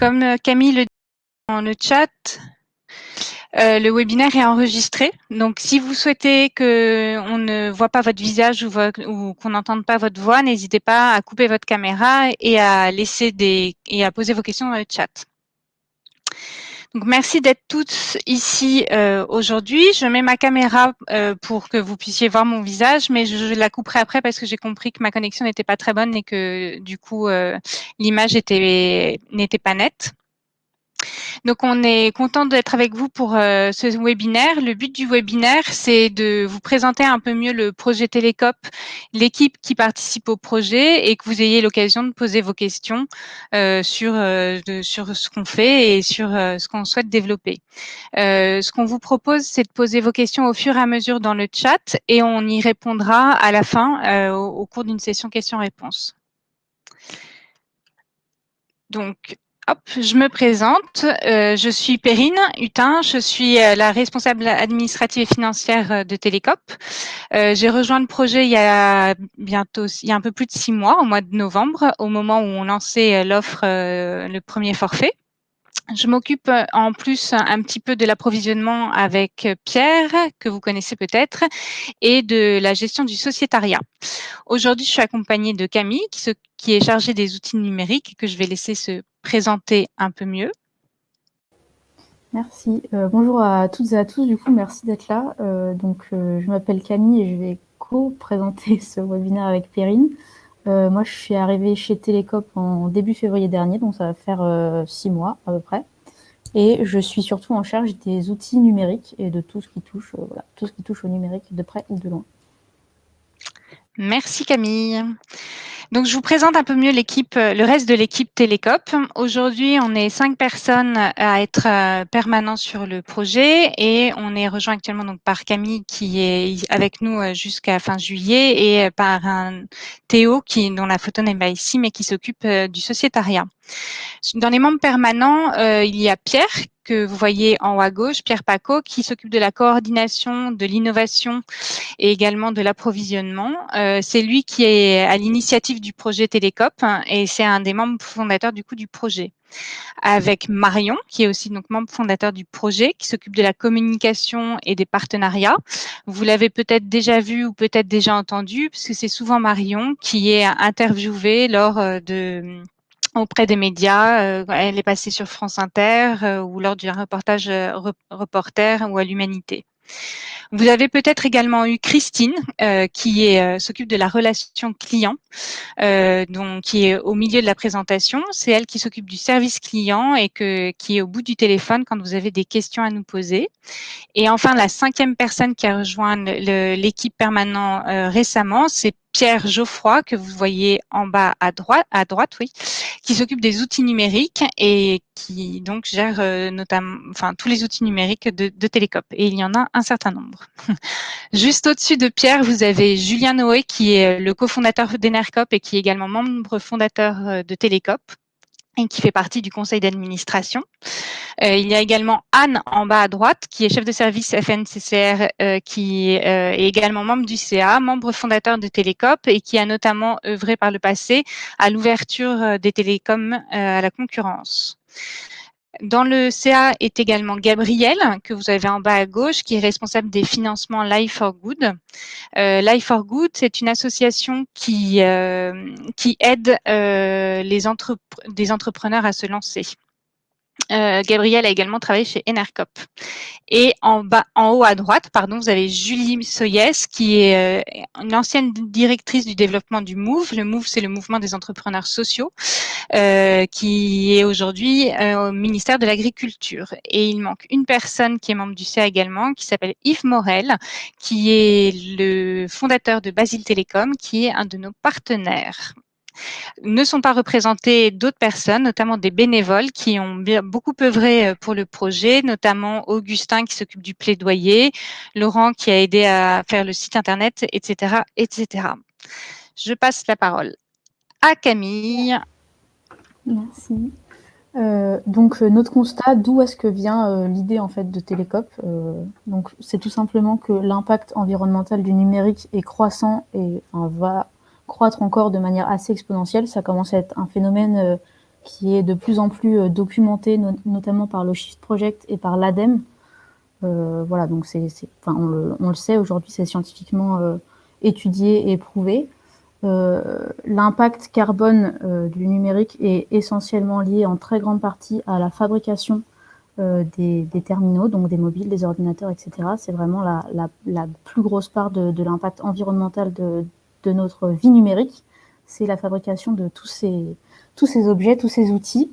Comme Camille le dit dans le chat, le webinaire est enregistré. Donc, si vous souhaitez qu'on ne voit pas votre visage ou qu'on n'entende pas votre voix, n'hésitez pas à couper votre caméra et à poser vos questions dans le chat. Donc, merci d'être tous ici aujourd'hui. Je mets ma caméra pour que vous puissiez voir mon visage, mais je la couperai après parce que j'ai compris que ma connexion n'était pas très bonne et que du coup l'image n'était pas nette. Donc, on est content d'être avec vous pour ce webinaire. Le but du webinaire, c'est de vous présenter un peu mieux le projet Télécope, l'équipe qui participe au projet et que vous ayez l'occasion de poser vos questions sur ce qu'on fait et sur ce qu'on souhaite développer. Ce qu'on vous propose, c'est de poser vos questions au fur et à mesure dans le chat et on y répondra à la fin au cours d'une session questions-réponses. Donc, hop, je me présente. Je suis Perrine Hutin. Je suis la responsable administrative et financière de Télécope. J'ai rejoint le projet il y a un peu plus de 6 mois, au mois de novembre, au moment où on lançait l'offre, le premier forfait. Je m'occupe en plus un petit peu de l'approvisionnement avec Pierre, que vous connaissez peut-être, et de la gestion du sociétariat. Aujourd'hui, je suis accompagnée de Camille, qui est chargée des outils numériques, que je vais laisser se présenter un peu mieux. Merci. Bonjour à toutes et à tous. Du coup, merci d'être là. Je m'appelle Camille et je vais co-présenter ce webinaire avec Perrine. Moi, je suis arrivée chez Télécope en début février dernier, donc ça va faire 6 mois à peu près. Et je suis surtout en charge des outils numériques et de tout ce qui touche, tout ce qui touche au numérique de près ou de loin. Merci Camille. Donc, je vous présente un peu mieux le reste de l'équipe Télécope. Aujourd'hui, on est 5 personnes à être permanents sur le projet et on est rejoint actuellement donc par Camille qui est avec nous jusqu'à fin juillet et par un Théo dont la photo n'est pas ici mais qui s'occupe du sociétariat. Dans les membres permanents, il y a Pierre que vous voyez en haut à gauche, Pierre Paco, qui s'occupe de la coordination, de l'innovation et également de l'approvisionnement. C'est lui qui est à l'initiative du projet Télécope et c'est un des membres fondateurs du coup du projet. Avec Marion, qui est aussi donc membre fondateur du projet, qui s'occupe de la communication et des partenariats. Vous l'avez peut-être déjà vu ou peut-être déjà entendu, puisque c'est souvent Marion qui est interviewée auprès des médias. Elle est passée sur France Inter ou lors d'un reportage Reporter ou à l'Humanité. Vous avez peut-être également eu Christine qui s'occupe de la relation client, donc qui est au milieu de la présentation. C'est elle qui s'occupe du service client et qui est au bout du téléphone quand vous avez des questions à nous poser. Et enfin, la 5e personne qui a rejoint l'équipe permanente récemment, c'est Pierre Geoffroy, que vous voyez en bas à droite, oui, qui s'occupe des outils numériques et qui donc gère notamment, tous les outils numériques de Télécope. Et il y en a un certain nombre. Juste au-dessus de Pierre, vous avez Julien Noé, qui est le cofondateur d'Enercop et qui est également membre fondateur de Télécope et qui fait partie du conseil d'administration. Il y a également Anne en bas à droite, qui est chef de service FNCCR, qui est également membre du CA, membre fondateur de Télécope et qui a notamment œuvré par le passé à l'ouverture des télécoms à la concurrence. Dans le CA est également Gabriel, que vous avez en bas à gauche, qui est responsable des financements Life for Good. Life for Good, c'est une association qui aide des entrepreneurs à se lancer. Gabriel a également travaillé chez Enercop. Et en haut à droite, vous avez Julie Soyès, qui est une ancienne directrice du développement du MOVE. Le MOVE, c'est le mouvement des entrepreneurs sociaux, qui est aujourd'hui au ministère de l'Agriculture. Et il manque une personne qui est membre du CA également, qui s'appelle Yves Morel, qui est le fondateur de Basile Télécom, qui est un de nos partenaires. Ne sont pas représentées d'autres personnes, notamment des bénévoles qui ont beaucoup œuvré pour le projet, notamment Augustin qui s'occupe du plaidoyer, Laurent qui a aidé à faire le site internet, etc., etc. Je passe la parole à Camille. Merci. Notre constat, d'où est-ce que vient l'idée en fait de Télécope Donc c'est tout simplement que l'impact environnemental du numérique est croissant et va croître encore de manière assez exponentielle. Ça commence à être un phénomène qui est de plus en plus documenté, notamment par le Shift Project et par l'ADEME. Voilà, donc enfin, on le sait aujourd'hui, c'est scientifiquement étudié et prouvé. L'impact carbone du numérique est essentiellement lié en très grande partie à la fabrication des terminaux, donc des mobiles, des ordinateurs, etc. C'est vraiment la plus grosse part de l'impact environnemental de notre vie numérique. C'est la fabrication de tous ces objets, tous ces outils.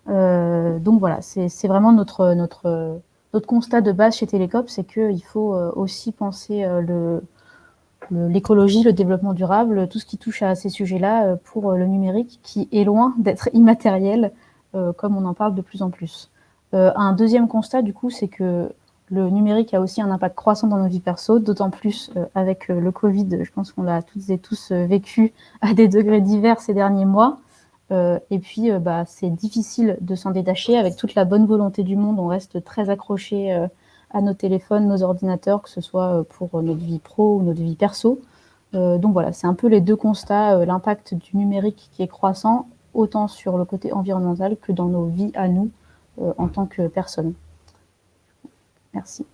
Donc voilà, c'est vraiment notre constat de base chez Télécop, c'est qu'il faut aussi penser l'écologie, le développement durable, tout ce qui touche à ces sujets-là pour le numérique qui est loin d'être immatériel comme on en parle de plus en plus. Un deuxième constat, du coup, c'est que le numérique a aussi un impact croissant dans nos vies perso, d'autant plus avec le Covid. Je pense qu'on l'a toutes et tous vécu à des degrés divers ces derniers mois. Et puis, c'est difficile de s'en détacher. Avec toute la bonne volonté du monde, on reste très accroché à nos téléphones, nos ordinateurs, que ce soit pour notre vie pro ou notre vie perso. Donc voilà, c'est un peu les deux constats, l'impact du numérique qui est croissant, autant sur le côté environnemental que dans nos vies à nous en tant que personnes. Merci.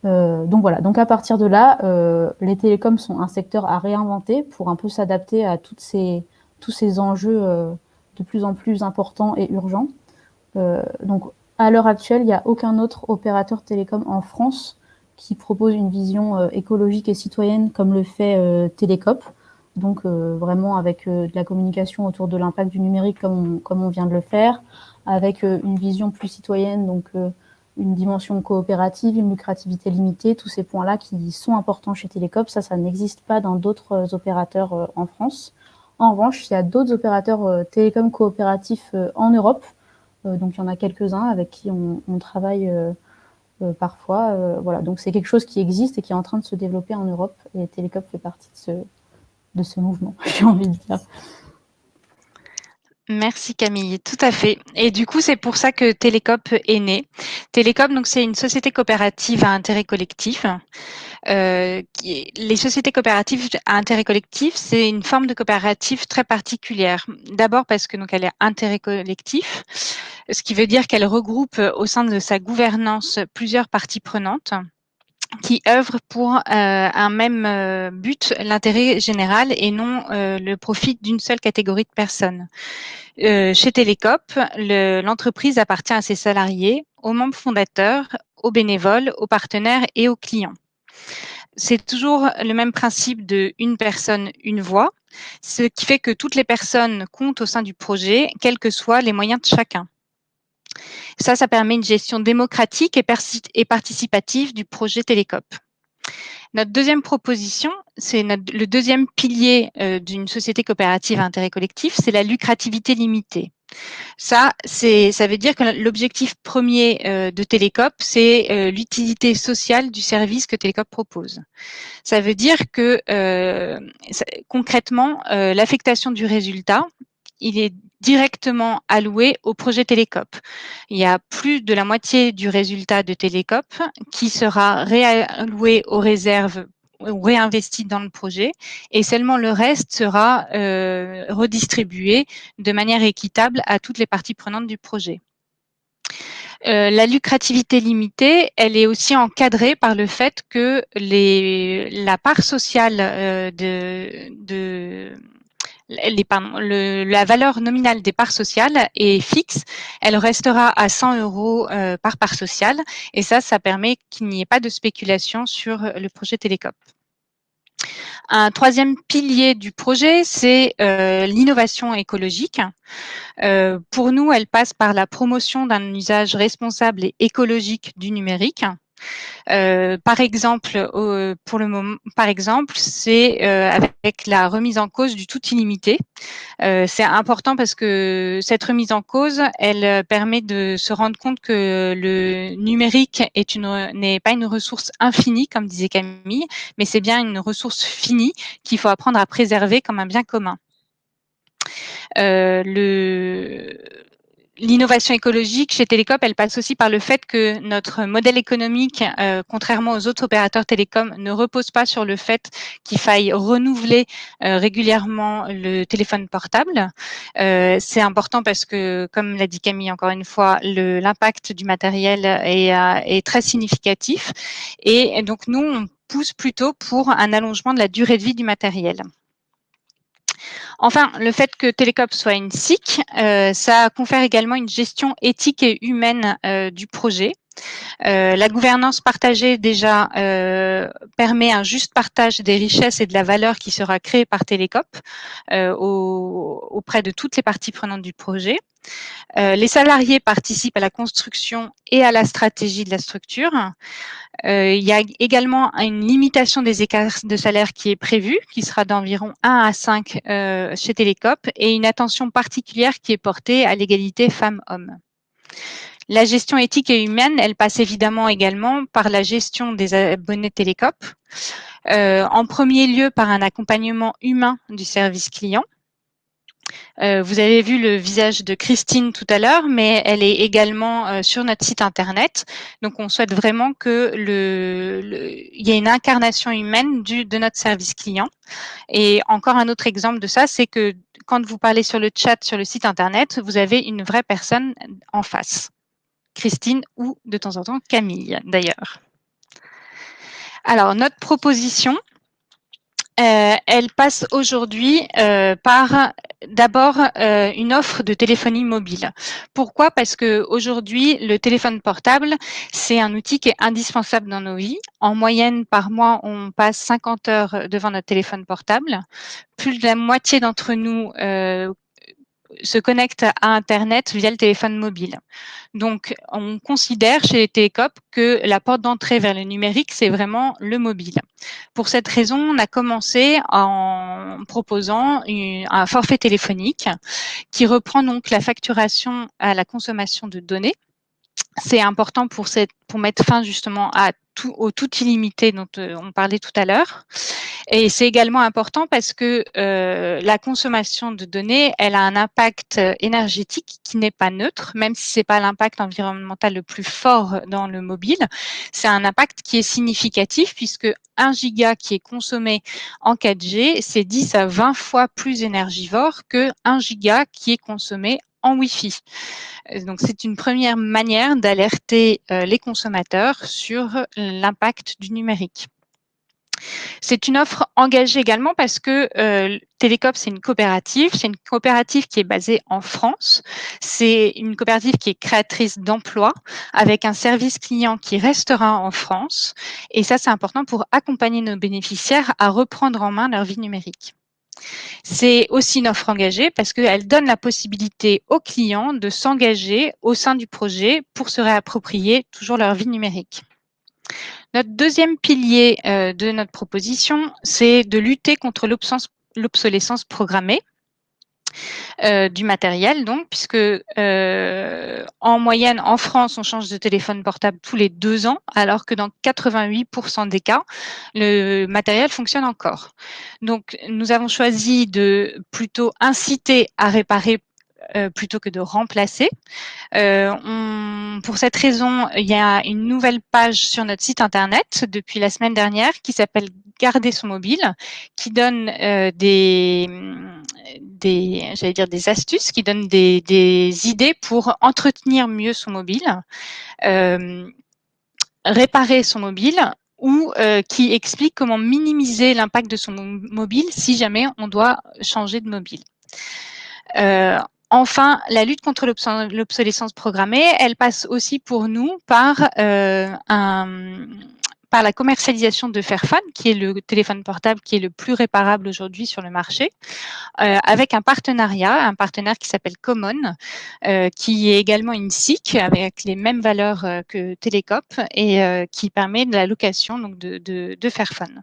Donc voilà, donc à partir de là, les télécoms sont un secteur à réinventer pour un peu s'adapter à tous ces enjeux de plus en plus importants et urgents. Donc à l'heure actuelle, il n'y a aucun autre opérateur télécom en France qui propose une vision écologique et citoyenne comme le fait Télécop. Donc vraiment avec de la communication autour de l'impact du numérique comme on vient de le faire, avec une vision plus citoyenne, donc une dimension coopérative, une lucrativité limitée, tous ces points-là qui sont importants chez Télécop, ça n'existe pas dans d'autres opérateurs en France. En revanche, il y a d'autres opérateurs télécoms coopératifs en Europe. Donc il y en a quelques-uns avec qui on travaille parfois. Voilà, donc c'est quelque chose qui existe et qui est en train de se développer en Europe. Et Télécop fait partie de ce mouvement, j'ai envie de dire. Merci Camille, tout à fait. Et du coup, c'est pour ça que Télécop est né. Télécop, donc c'est une société coopérative à intérêt collectif. Les sociétés coopératives à intérêt collectif, c'est une forme de coopérative très particulière. D'abord parce que donc elle est intérêt collectif, ce qui veut dire qu'elle regroupe au sein de sa gouvernance plusieurs parties prenantes qui œuvrent pour un même but, l'intérêt général et non le profit d'une seule catégorie de personnes. Chez Télécop, l'entreprise appartient à ses salariés, aux membres fondateurs, aux bénévoles, aux partenaires et aux clients. C'est toujours le même principe de une personne, une voix, ce qui fait que toutes les personnes comptent au sein du projet, quels que soient les moyens de chacun. Ça permet une gestion démocratique et participative du projet Télécop. Notre deuxième proposition, c'est le deuxième pilier d'une société coopérative à intérêt collectif, c'est la lucrativité limitée. Ça veut dire que l'objectif premier de Télécop, c'est l'utilité sociale du service que Télécop propose. Ça veut dire que concrètement, l'affectation du résultat, il est directement alloué au projet Télécop. Il y a plus de la moitié du résultat de Télécop qui sera réalloué aux réserves ou réinvesti dans le projet et seulement le reste sera redistribué de manière équitable à toutes les parties prenantes du projet. La lucrativité limitée, elle est aussi encadrée par le fait que la part sociale la valeur nominale des parts sociales est fixe. Elle restera à 100 € par part sociale. Et ça permet qu'il n'y ait pas de spéculation sur le projet Télécop. Un troisième pilier du projet, c'est l'innovation écologique. Pour nous, elle passe par la promotion d'un usage responsable et écologique du numérique. Par exemple, c'est avec la remise en cause du tout illimité. C'est important parce que cette remise en cause, elle permet de se rendre compte que le numérique n'est pas une ressource infinie, comme disait Camille, mais c'est bien une ressource finie qu'il faut apprendre à préserver comme un bien commun. l'innovation écologique chez Télécope, elle passe aussi par le fait que notre modèle économique, contrairement aux autres opérateurs télécoms, ne repose pas sur le fait qu'il faille renouveler régulièrement le téléphone portable. C'est important parce que, comme l'a dit Camille encore une fois, l'impact du matériel est très significatif. Et donc, nous, on pousse plutôt pour un allongement de la durée de vie du matériel. Enfin, le fait que Télécope soit une SIC, ça confère également une gestion éthique et humaine du projet. La gouvernance partagée déjà permet un juste partage des richesses et de la valeur qui sera créée par Télécope auprès de toutes les parties prenantes du projet. Les salariés participent à la construction et à la stratégie de la structure. Il y a également une limitation des écarts de salaire qui est prévue, qui sera d'environ 1 à 5 chez Télécope, et une attention particulière qui est portée à l'égalité femmes-hommes. La gestion éthique et humaine, elle passe évidemment également par la gestion des abonnés Télécope, en premier lieu par un accompagnement humain du service client. Vous avez vu le visage de Christine tout à l'heure, mais elle est également sur notre site internet. Donc, on souhaite vraiment que il y ait une incarnation humaine de notre service client. Et encore un autre exemple de ça, c'est que quand vous parlez sur le chat, sur le site internet, vous avez une vraie personne en face. Christine ou de temps en temps Camille, d'ailleurs. Alors, notre proposition, elle passe aujourd'hui par d'abord une offre de téléphonie mobile. Pourquoi? Parce que aujourd'hui, le téléphone portable, c'est un outil qui est indispensable dans nos vies. En moyenne, par mois, on passe 50 heures devant notre téléphone portable. Plus de la moitié d'entre nous se connectent à Internet via le téléphone mobile. Donc, on considère chez les télécoms que la porte d'entrée vers le numérique, c'est vraiment le mobile. Pour cette raison, on a commencé en proposant un forfait téléphonique qui reprend donc la facturation à la consommation de données. C'est important pour mettre fin justement au tout illimité dont on parlait tout à l'heure. Et c'est également important parce que la consommation de données, elle a un impact énergétique qui n'est pas neutre, même si c'est pas l'impact environnemental le plus fort dans le mobile. C'est un impact qui est significatif puisque 1 giga qui est consommé en 4G, c'est 10 à 20 fois plus énergivore que 1 giga qui est consommé en Wi-Fi. Donc, c'est une première manière d'alerter les consommateurs sur l'impact du numérique. C'est une offre engagée également parce que Télécope, c'est une coopérative qui est basée en France. C'est une coopérative qui est créatrice d'emplois avec un service client qui restera en France. Et ça, c'est important pour accompagner nos bénéficiaires à reprendre en main leur vie numérique. C'est aussi une offre engagée parce qu'elle donne la possibilité aux clients de s'engager au sein du projet pour se réapproprier toujours leur vie numérique. Notre deuxième pilier de notre proposition, c'est de lutter contre l'obsolescence programmée du matériel, donc, puisque en moyenne, en France, on change de téléphone portable tous les 2 ans, alors que dans 88% des cas, le matériel fonctionne encore. Donc, nous avons choisi de plutôt inciter à réparer plutôt que de remplacer. Pour cette raison, il y a une nouvelle page sur notre site internet depuis la semaine dernière qui s'appelle Garder son mobile, qui donne des astuces, qui donne des idées pour entretenir mieux son mobile, réparer son mobile ou qui explique comment minimiser l'impact de son mobile si jamais on doit changer de mobile. Enfin, la lutte contre l'obsolescence programmée, elle passe aussi pour nous par la commercialisation de Fairphone, qui est le téléphone portable qui est le plus réparable aujourd'hui sur le marché, avec un partenaire qui s'appelle Common, qui est également une SIC avec les mêmes valeurs que Télécope et qui permet de la location donc de Fairphone,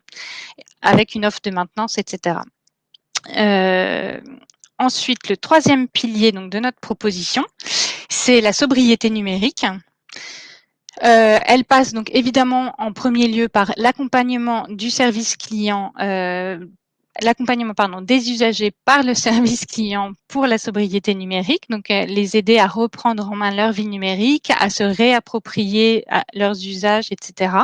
avec une offre de maintenance, etc. Ensuite, le troisième pilier donc, de notre proposition, c'est la sobriété numérique. Elle passe donc évidemment en premier lieu par l'accompagnement du service client l'accompagnement des usagers par le service client pour la sobriété numérique, donc les aider à reprendre en main leur vie numérique, à se réapproprier leurs usages, etc.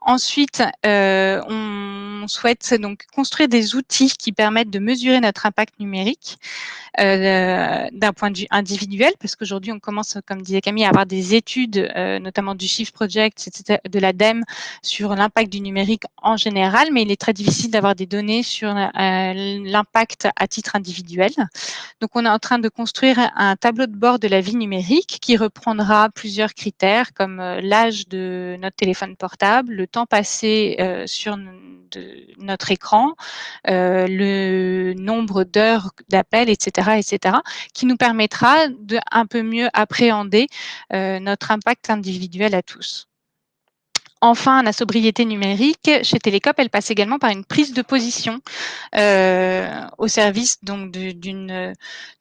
Ensuite, on souhaite donc construire des outils qui permettent de mesurer notre impact numérique d'un point de vue individuel, parce qu'aujourd'hui, on commence, comme disait Camille, à avoir des études, notamment du Shift Project, etc., de l'ADEME, sur l'impact du numérique en général, mais il est très difficile d'avoir des données sur l'impact à titre individuel. Donc, on est en train de construire un tableau de bord de la vie numérique qui reprendra plusieurs critères comme l'âge de notre téléphone portable, le temps passé sur notre écran, le nombre d'heures d'appels, etc., qui nous permettra de un peu mieux appréhender notre impact individuel à tous. Enfin, la sobriété numérique chez Télécope, elle passe également par une prise de position au service donc d'une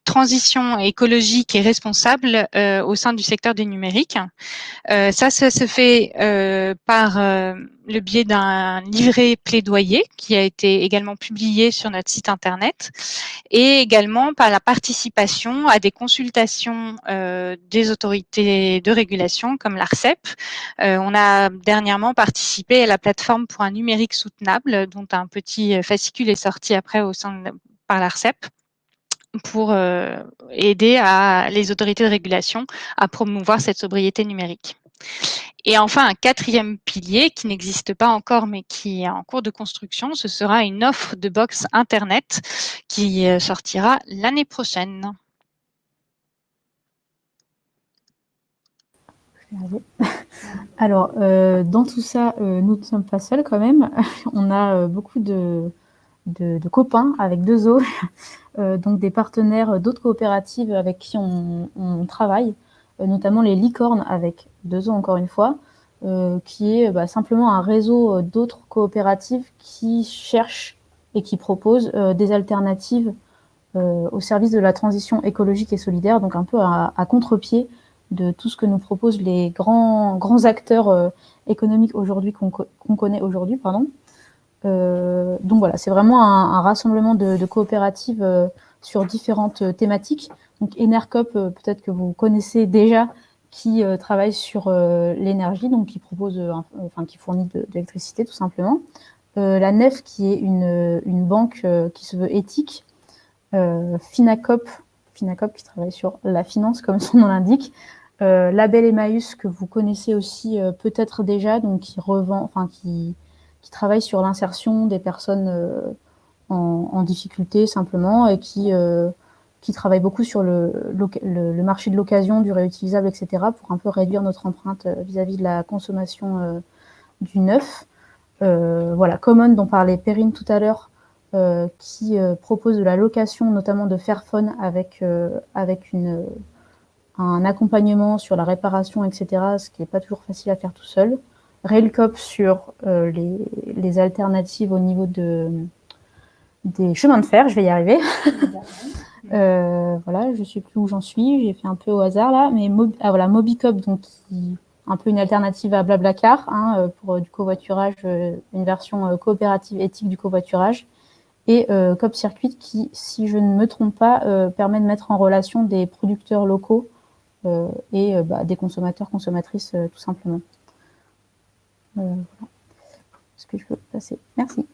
transition écologique et responsable au sein du secteur du numérique. Ça se fait par le biais d'un livret plaidoyer qui a été également publié sur notre site internet et également par la participation à des consultations des autorités de régulation comme l'ARCEP. On a dernièrement participé à la plateforme pour un numérique soutenable dont un petit fascicule est sorti après par l'ARCEP pour aider les autorités de régulation à promouvoir cette sobriété numérique. Et enfin, un quatrième pilier qui n'existe pas encore mais qui est en cours de construction, ce sera une offre de box Internet qui sortira l'année prochaine. Alors, dans tout ça, nous ne sommes pas seuls quand même. On a beaucoup de copains avec 2 O, donc des partenaires d'autres coopératives avec qui on travaille, notamment les licornes avec 2 O encore une fois, qui est simplement un réseau d'autres coopératives qui cherchent et qui proposent des alternatives au service de la transition écologique et solidaire, donc un peu à contre-pied de tout ce que nous proposent les grands acteurs économiques aujourd'hui qu'on connaît aujourd'hui, pardon. Donc voilà, c'est vraiment un rassemblement de coopératives sur différentes thématiques. Donc Enercop, peut-être que vous connaissez déjà, qui travaille sur l'énergie, donc qui propose, qui fournit de l'électricité tout simplement. La NEF, qui est une banque qui se veut éthique. Finacop qui travaille sur la finance, comme son nom l'indique. Label Emmaüs, que vous connaissez aussi peut-être déjà, donc qui travaille sur l'insertion des personnes en difficulté simplement et qui travaille beaucoup sur le marché de l'occasion, du réutilisable, etc., pour un peu réduire notre empreinte vis-à-vis de la consommation du neuf. Voilà, Common, dont parlait Perrine tout à l'heure, qui propose de la location, notamment de Fairphone, avec un accompagnement sur la réparation, etc., ce qui n'est pas toujours facile à faire tout seul. Railcop sur les alternatives au niveau des chemins de fer, je vais y arriver. Voilà, je ne sais plus où j'en suis, j'ai fait un peu au hasard là, mais voilà, Mobicop, donc un peu une alternative à Blablacar, pour du covoiturage, une version coopérative éthique du covoiturage, et Cop Circuit qui, si je ne me trompe pas, permet de mettre en relation des producteurs locaux et des consommateurs, consommatrices, tout simplement. Voilà. Est-ce que je peux passer? Merci.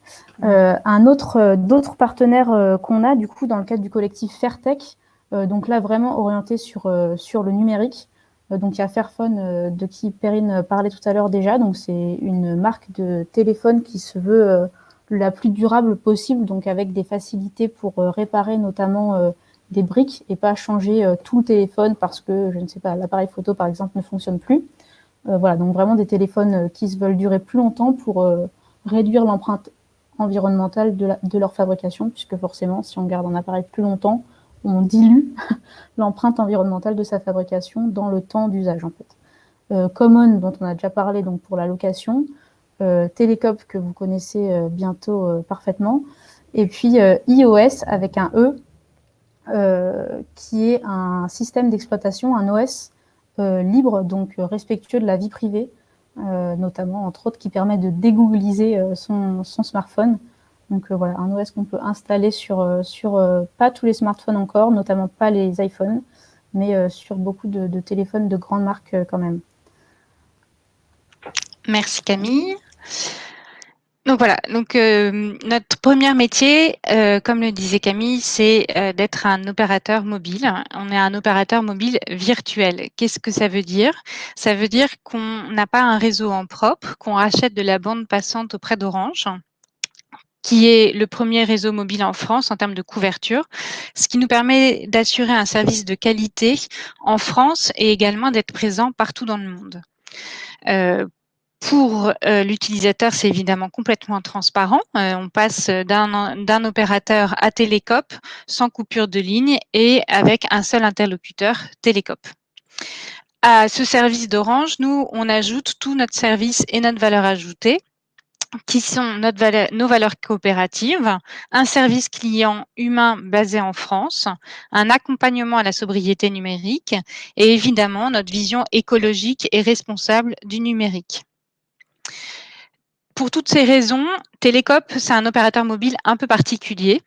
D'autres partenaires qu'on a, du coup, dans le cadre du collectif Fairtech, donc là, vraiment orienté sur le numérique. Donc, il y a Fairphone, de qui Perrine parlait tout à l'heure déjà. Donc, c'est une marque de téléphone qui se veut la plus durable possible, donc avec des facilités pour réparer notamment des briques et pas changer tout le téléphone parce que, je ne sais pas, l'appareil photo, par exemple, ne fonctionne plus. Voilà, donc vraiment des téléphones qui se veulent durer plus longtemps pour réduire l'empreinte environnementale de leur fabrication, puisque forcément, si on garde un appareil plus longtemps, on dilue l'empreinte environnementale de sa fabrication dans le temps d'usage, en fait. Common, dont on a déjà parlé, donc pour la location. Télécop, que vous connaissez bientôt parfaitement. Et puis iOS, avec un E, qui est un système d'exploitation, un OS libre, donc respectueux de la vie privée, notamment, entre autres, qui permet de dégoogliser son smartphone. Donc voilà, un OS qu'on peut installer sur pas tous les smartphones encore, notamment pas les iPhones, mais sur beaucoup de téléphones de grandes marques quand même. Merci Camille. Donc voilà, donc notre premier métier, comme le disait Camille, c'est d'être un opérateur mobile. On est un opérateur mobile virtuel. Qu'est-ce que ça veut dire? Ça veut dire qu'on n'a pas un réseau en propre, qu'on rachète de la bande passante auprès d'Orange, qui est le premier réseau mobile en France en termes de couverture, ce qui nous permet d'assurer un service de qualité en France et également d'être présent partout dans le monde. Pour l'utilisateur, c'est évidemment complètement transparent. On passe d'un opérateur à Télécope sans coupure de ligne et avec un seul interlocuteur, Télécope. À ce service d'Orange, nous, on ajoute tout notre service et notre valeur ajoutée, qui sont nos valeurs coopératives, un service client humain basé en France, un accompagnement à la sobriété numérique et évidemment notre vision écologique et responsable du numérique. Pour toutes ces raisons, Télécope, c'est un opérateur mobile un peu particulier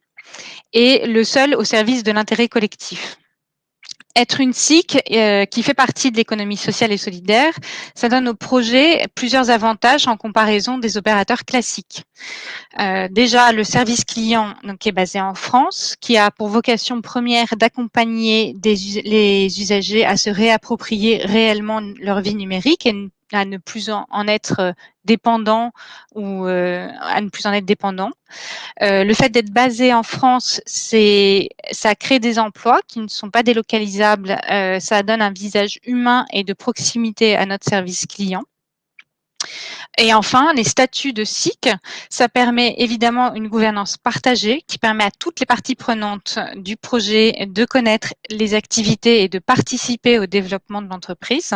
et le seul au service de l'intérêt collectif. Être une SIC qui fait partie de l'économie sociale et solidaire, ça donne au projet plusieurs avantages en comparaison des opérateurs classiques. Déjà, le service client donc, qui est basé en France, qui a pour vocation première d'accompagner les usagers à se réapproprier réellement leur vie numérique et à ne plus en être dépendant ou à ne plus en être dépendant. Le fait d'être basé en France, ça crée des emplois qui ne sont pas délocalisables. Ça donne un visage humain et de proximité à notre service client. Et enfin, les statuts de SIC, ça permet évidemment une gouvernance partagée qui permet à toutes les parties prenantes du projet de connaître les activités et de participer au développement de l'entreprise.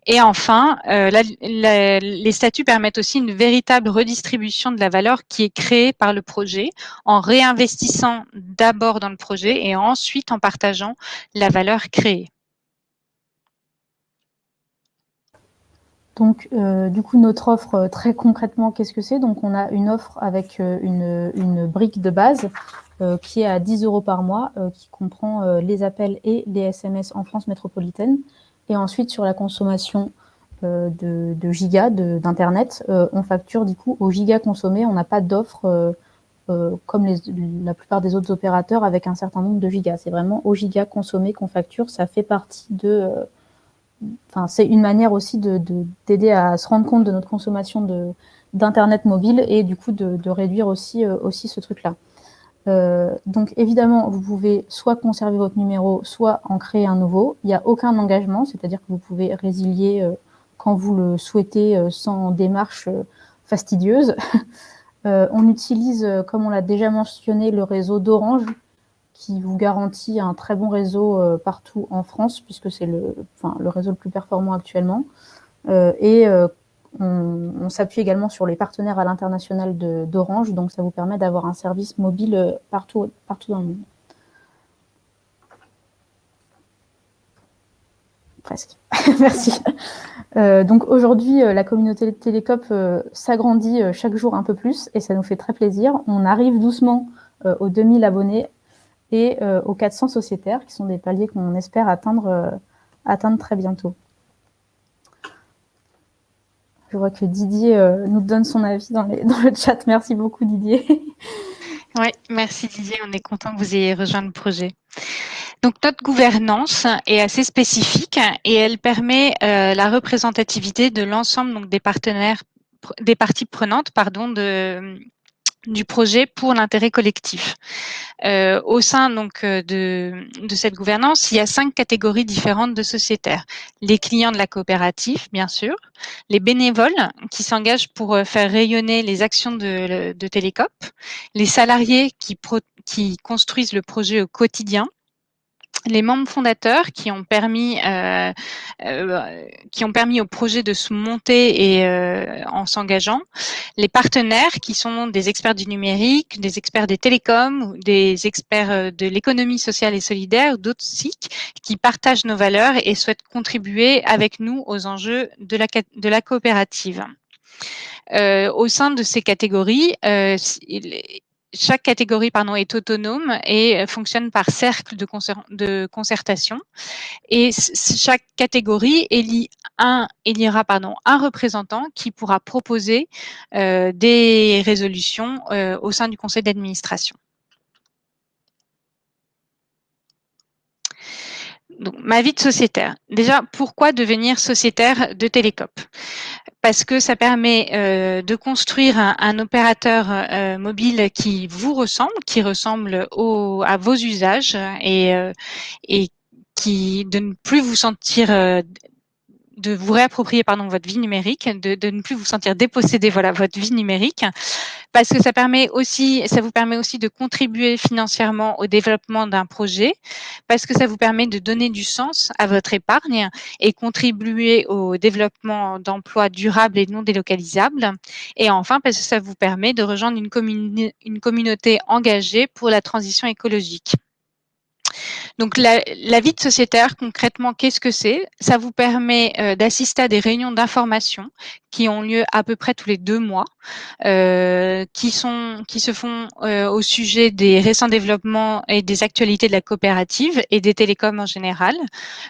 Et enfin, les statuts permettent aussi une véritable redistribution de la valeur qui est créée par le projet en réinvestissant d'abord dans le projet et ensuite en partageant la valeur créée. Donc, du coup, notre offre, très concrètement, qu'est-ce que c'est? Donc, on a une offre avec une brique de base qui est à 10 € par mois, qui comprend les appels et les SMS en France métropolitaine. Et ensuite, sur la consommation de gigas d'Internet, on facture du coup au giga consommé. On n'a pas d'offre comme la plupart des autres opérateurs avec un certain nombre de gigas. C'est vraiment au giga consommé qu'on facture. Ça fait partie de... Enfin, c'est une manière aussi d'aider à se rendre compte de notre consommation d'Internet mobile et du coup de réduire aussi ce truc-là. Donc évidemment, vous pouvez soit conserver votre numéro, soit en créer un nouveau. Il n'y a aucun engagement, c'est-à-dire que vous pouvez résilier quand vous le souhaitez sans démarche fastidieuse. On utilise, comme on l'a déjà mentionné, le réseau d'Orange qui vous garantit un très bon réseau partout en France, puisque c'est le réseau le plus performant actuellement. Et on s'appuie également sur les partenaires à l'international d'Orange, donc ça vous permet d'avoir un service mobile partout dans le monde. Presque. Merci. Donc aujourd'hui, la communauté de Télécope s'agrandit chaque jour un peu plus et ça nous fait très plaisir. On arrive doucement aux 2000 abonnés et aux 400 sociétaires, qui sont des paliers qu'on espère atteindre très bientôt. Je vois que Didier nous donne son avis dans le chat. Merci beaucoup, Didier. Oui, merci Didier, on est content que vous ayez rejoint le projet. Donc notre gouvernance est assez spécifique et elle permet la représentativité de l'ensemble des parties prenantes, du projet pour l'intérêt collectif. Au sein de cette gouvernance, il y a 5 catégories différentes de sociétaires. Les clients de la coopérative, bien sûr, les bénévoles qui s'engagent pour faire rayonner les actions de Télécope, les salariés qui construisent le projet au quotidien, les membres fondateurs qui ont permis au projet de se monter et en s'engageant, les partenaires qui sont des experts du numérique, des experts des télécoms, des experts de l'économie sociale et solidaire, d'autres SIC qui partagent nos valeurs et souhaitent contribuer avec nous aux enjeux de la coopérative. Au sein de ces catégories, chaque catégorie est autonome et fonctionne par cercle de concertation. Et chaque catégorie éliera un représentant qui pourra proposer des résolutions au sein du conseil d'administration. Donc, ma vie de sociétaire. Déjà, pourquoi devenir sociétaire de Télécope? Parce que ça permet de construire un opérateur mobile qui vous ressemble, qui ressemble à vos usages et qui de ne plus vous sentir de vous réapproprier votre vie numérique, de ne plus vous sentir déposséder votre vie numérique, parce que ça vous permet aussi de contribuer financièrement au développement d'un projet, parce que ça vous permet de donner du sens à votre épargne et contribuer au développement d'emplois durables et non délocalisables, et enfin parce que ça vous permet de rejoindre une communauté engagée pour la transition écologique. Donc, la vie de sociétaire, concrètement, qu'est-ce que c'est? Ça vous permet d'assister à des réunions d'information qui ont lieu à peu près tous les 2 mois, qui se font au sujet des récents développements et des actualités de la coopérative et des télécoms en général.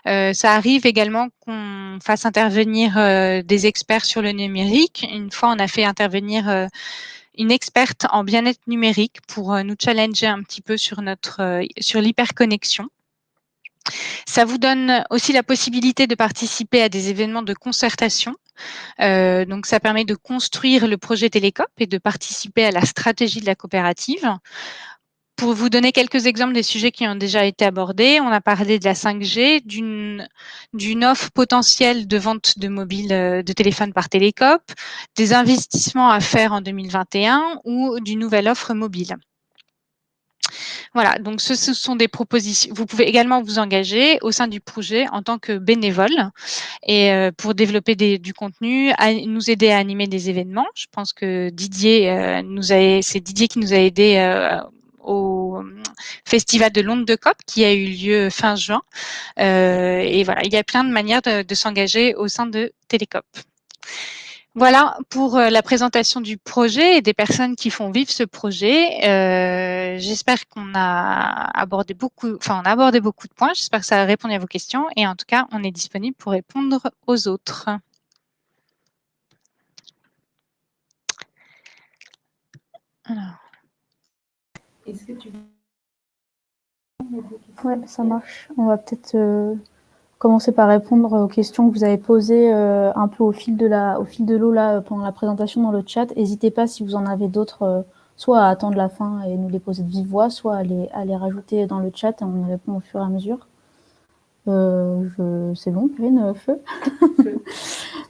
Ça arrive également qu'on fasse intervenir des experts sur le numérique. Une fois, on a fait intervenir une experte en bien-être numérique pour nous challenger un petit peu sur l'hyperconnexion. Ça vous donne aussi la possibilité de participer à des événements de concertation. Donc, ça permet de construire le projet Télécope et de participer à la stratégie de la coopérative. Pour vous donner quelques exemples des sujets qui ont déjà été abordés, on a parlé de la 5G, d'une offre potentielle de vente de de téléphone par Télécope, des investissements à faire en 2021 ou d'une nouvelle offre mobile. Voilà, donc ce sont des propositions. Vous pouvez également vous engager au sein du projet en tant que bénévole et pour développer du contenu, nous aider à animer des événements. Je pense que c'est Didier qui nous a aidés au Festival de Londres de COP qui a eu lieu fin juin. Et voilà, il y a plein de manières de s'engager au sein de Télécope. Voilà pour la présentation du projet et des personnes qui font vivre ce projet. J'espère qu'on a abordé beaucoup de points. J'espère que ça a répondu à vos questions. Et en tout cas, on est disponible pour répondre aux autres. Alors. Est-ce que tu... Ouais, ça marche. On va peut-être commencer par répondre aux questions que vous avez posées un peu au fil de l'eau là pendant la présentation dans le chat. N'hésitez pas si vous en avez d'autres, soit à attendre la fin et nous les poser de vive voix, soit à les rajouter dans le chat et on y répond au fur et à mesure. C'est bon, Perrine, feu.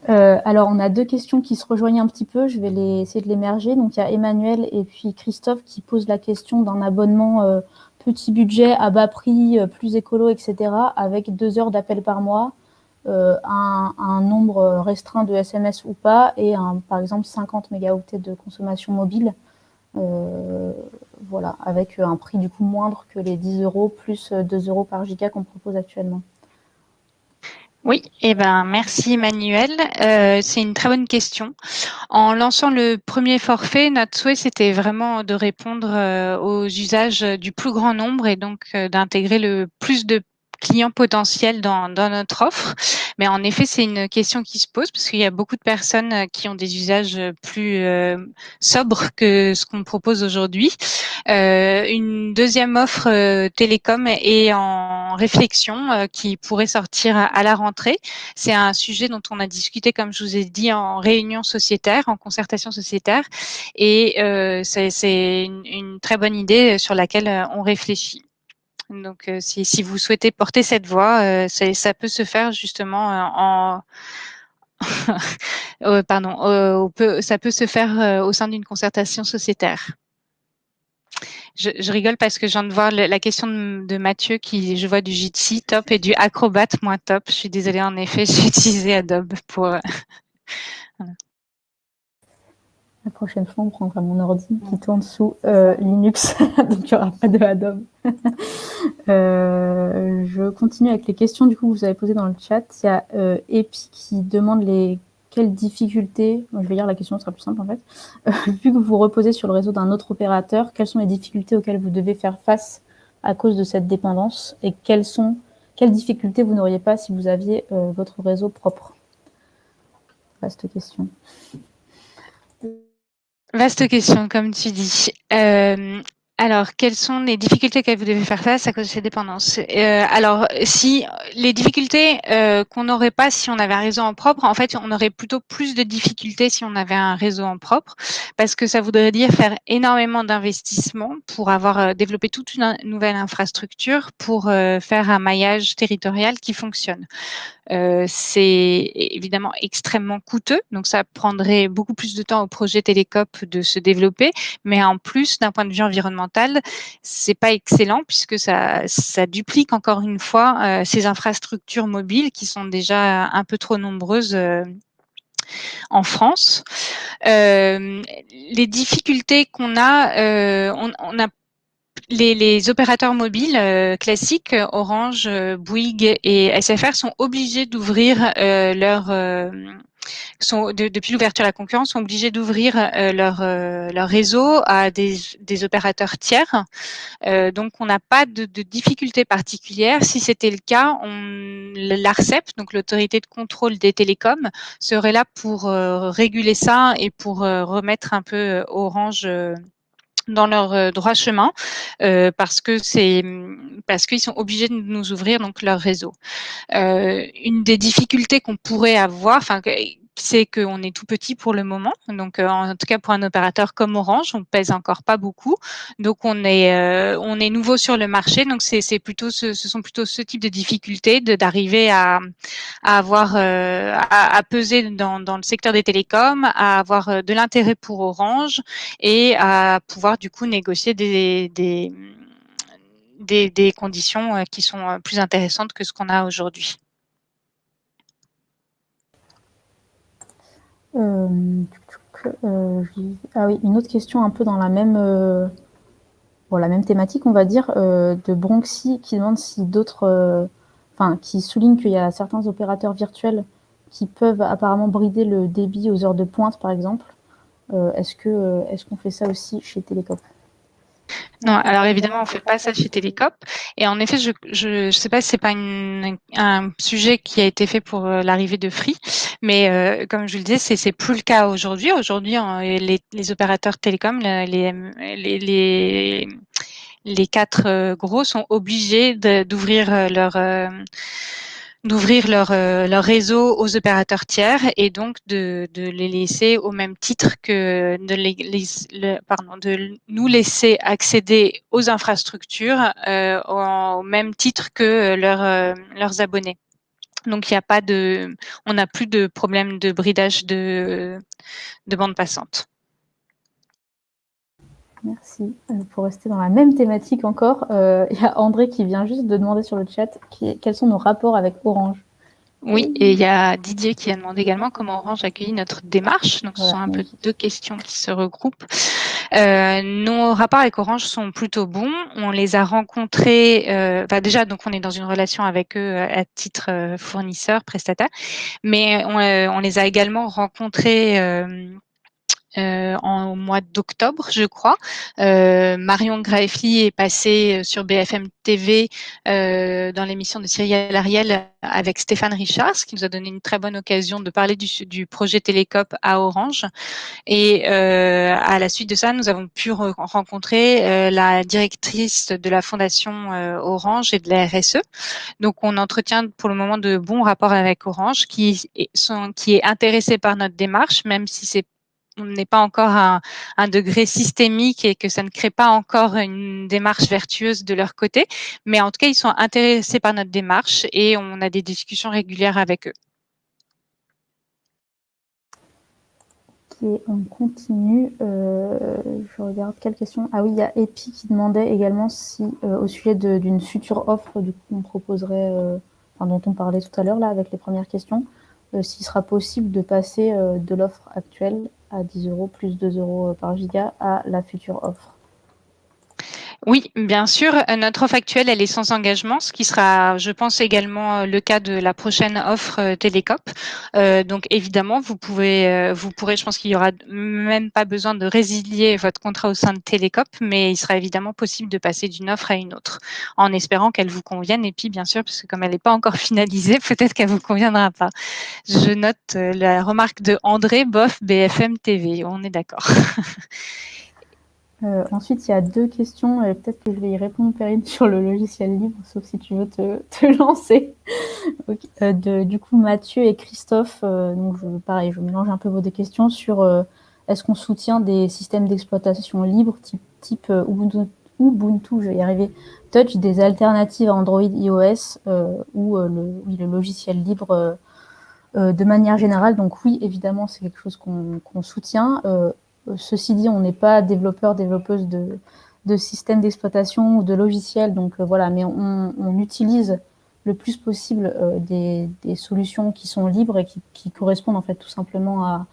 Alors, on a 2 questions qui se rejoignent un petit peu. Je vais essayer de les merger. Donc, il y a Emmanuel et puis Christophe qui posent la question d'un abonnement petit budget, à bas prix, plus écolo, etc., avec 2 heures d'appel par mois, un nombre restreint de SMS ou pas, et par exemple 50 mégaoctets de consommation mobile. Voilà, avec un prix du coup moindre que les 10 € plus 2 € par giga qu'on propose actuellement. Oui, merci Emmanuel. C'est une très bonne question. En lançant le premier forfait, notre souhait, c'était vraiment de répondre aux usages du plus grand nombre et donc d'intégrer le plus de clients potentiels dans notre offre. Mais en effet, c'est une question qui se pose parce qu'il y a beaucoup de personnes qui ont des usages plus sobres que ce qu'on propose aujourd'hui. Une deuxième offre télécom est en réflexion qui pourrait sortir à la rentrée. C'est un sujet dont on a discuté, comme je vous ai dit, en réunion sociétaire, en concertation sociétaire. Et c'est une très bonne idée sur laquelle on réfléchit. Donc, si vous souhaitez porter cette voix, ça peut se faire justement ça peut se faire au sein d'une concertation sociétaire. Je rigole parce que je viens de voir la question de Mathieu qui, je vois du Jitsi top et du Acrobat moins top. Je suis désolée, en effet, j'ai utilisé Adobe pour... Voilà. La prochaine fois, on prendra mon ordi qui tourne sous Linux, donc il n'y aura pas de Adobe. Je continue avec les questions du coup que vous avez posées dans le chat. Il y a Epi qui demande quelles difficultés, je vais lire la question, ce sera plus simple en fait, vu que vous reposez sur le réseau d'un autre opérateur, quelles sont les difficultés auxquelles vous devez faire face à cause de cette dépendance et quelles difficultés vous n'auriez pas si vous aviez votre réseau propre? Vaste question. Vaste question, comme tu dis. Alors, quelles sont les difficultés que vous devez faire face à cause de ces dépendances? Alors, si les difficultés qu'on n'aurait pas si on avait un réseau en propre, en fait, on aurait plutôt plus de difficultés si on avait un réseau en propre, parce que ça voudrait dire faire énormément d'investissements pour avoir développé toute une nouvelle infrastructure pour faire un maillage territorial qui fonctionne. C'est évidemment extrêmement coûteux, donc ça prendrait beaucoup plus de temps au projet Télécope de se développer, mais en plus, d'un point de vue environnemental, c'est pas excellent puisque ça duplique encore une fois ces infrastructures mobiles qui sont déjà un peu trop nombreuses en France. Les difficultés qu'on a, on a les opérateurs mobiles classiques, Orange, Bouygues et SFR, sont obligés d'ouvrir depuis l'ouverture à la concurrence, sont obligés d'ouvrir leur réseau à des opérateurs tiers. Donc, on n'a pas de difficultés particulières. Si c'était le cas, l'ARCEP, donc l'autorité de contrôle des télécoms, serait là pour réguler ça et pour remettre un peu Orange dans leur droit chemin, parce qu'ils sont obligés de nous ouvrir donc leur réseau. Une des difficultés qu'on pourrait avoir, c'est qu'on est tout petit pour le moment. Donc, en tout cas, pour un opérateur comme Orange, on pèse encore pas beaucoup. Donc, on est nouveau sur le marché. Donc, ce sont plutôt ce type de difficultés d'arriver à avoir, à peser dans le secteur des télécoms, à avoir de l'intérêt pour Orange et à pouvoir du coup négocier des conditions qui sont plus intéressantes que ce qu'on a aujourd'hui. Ah oui, une autre question un peu dans la même thématique, on va dire, de Bronxy qui demande si qui souligne qu'il y a certains opérateurs virtuels qui peuvent apparemment brider le débit aux heures de pointe, par exemple. Est-ce qu'on fait ça aussi chez Télécom? Non, alors évidemment, on ne fait pas ça chez Télécope. Et en effet, je sais pas si c'est pas un sujet qui a été fait pour l'arrivée de Free, mais comme je le disais, c'est plus le cas aujourd'hui. Aujourd'hui, les opérateurs télécoms, les quatre gros sont obligés d'ouvrir leur réseau aux opérateurs tiers et donc de les laisser au même titre que de nous laisser accéder aux infrastructures au même titre que leurs abonnés. Donc on n'a plus de problème de bridage de bande passante. Merci. Pour rester dans la même thématique encore, il y a André qui vient juste de demander sur le chat quels sont nos rapports avec Orange. Oui, et il y a Didier qui a demandé également comment Orange accueillit notre démarche. Donc, ce sont un peu deux questions qui se regroupent. Nos rapports avec Orange sont plutôt bons. On les a rencontrés, déjà, donc on est dans une relation avec eux à titre fournisseur, prestataire, mais on les a également rencontrés au mois d'octobre, je crois. Marion Graefli est passée sur BFM TV dans l'émission de Cyril Ariel avec Stéphane Richard, ce qui nous a donné une très bonne occasion de parler du projet Télécope à Orange. Et à la suite de ça, nous avons pu rencontrer la directrice de la fondation Orange et de la RSE. Donc, on entretient pour le moment de bons rapports avec Orange, qui est intéressé par notre démarche, même si on n'est pas encore à un degré systémique et que ça ne crée pas encore une démarche vertueuse de leur côté. Mais en tout cas, ils sont intéressés par notre démarche et on a des discussions régulières avec eux. Ok, on continue. Je regarde quelle question. Ah oui, il y a Epi qui demandait également si, au sujet d'une future offre qu'on proposerait, dont on parlait tout à l'heure là avec les premières questions, s'il sera possible de passer de l'offre actuelle à 10 € plus 2 € par giga à la future offre. Oui, bien sûr. Notre offre actuelle, elle est sans engagement, ce qui sera, je pense, également le cas de la prochaine offre Télécope. Donc, évidemment, vous pourrez, je pense qu'il y aura même pas besoin de résilier votre contrat au sein de Télécope, mais il sera évidemment possible de passer d'une offre à une autre, en espérant qu'elle vous convienne. Et puis, bien sûr, parce que comme elle n'est pas encore finalisée, peut-être qu'elle vous conviendra pas. Je note la remarque de André Boff, BFM TV. On est d'accord. Ensuite, il y a 2 questions, peut-être que je vais y répondre, Perrine, sur le logiciel libre, sauf si tu veux te lancer. OK. Du coup, Mathieu et Christophe, donc pareil, je mélange un peu vos 2 questions sur est-ce qu'on soutient des systèmes d'exploitation libres type Ubuntu, je vais y arriver, Touch, des alternatives à Android, iOS ou oui, le logiciel libre de manière générale. Donc oui, évidemment, c'est quelque chose qu'on soutient. Ceci dit, on n'est pas développeuse de systèmes d'exploitation ou de logiciels, donc voilà, mais on utilise le plus possible des solutions qui sont libres et qui correspondent en fait tout simplement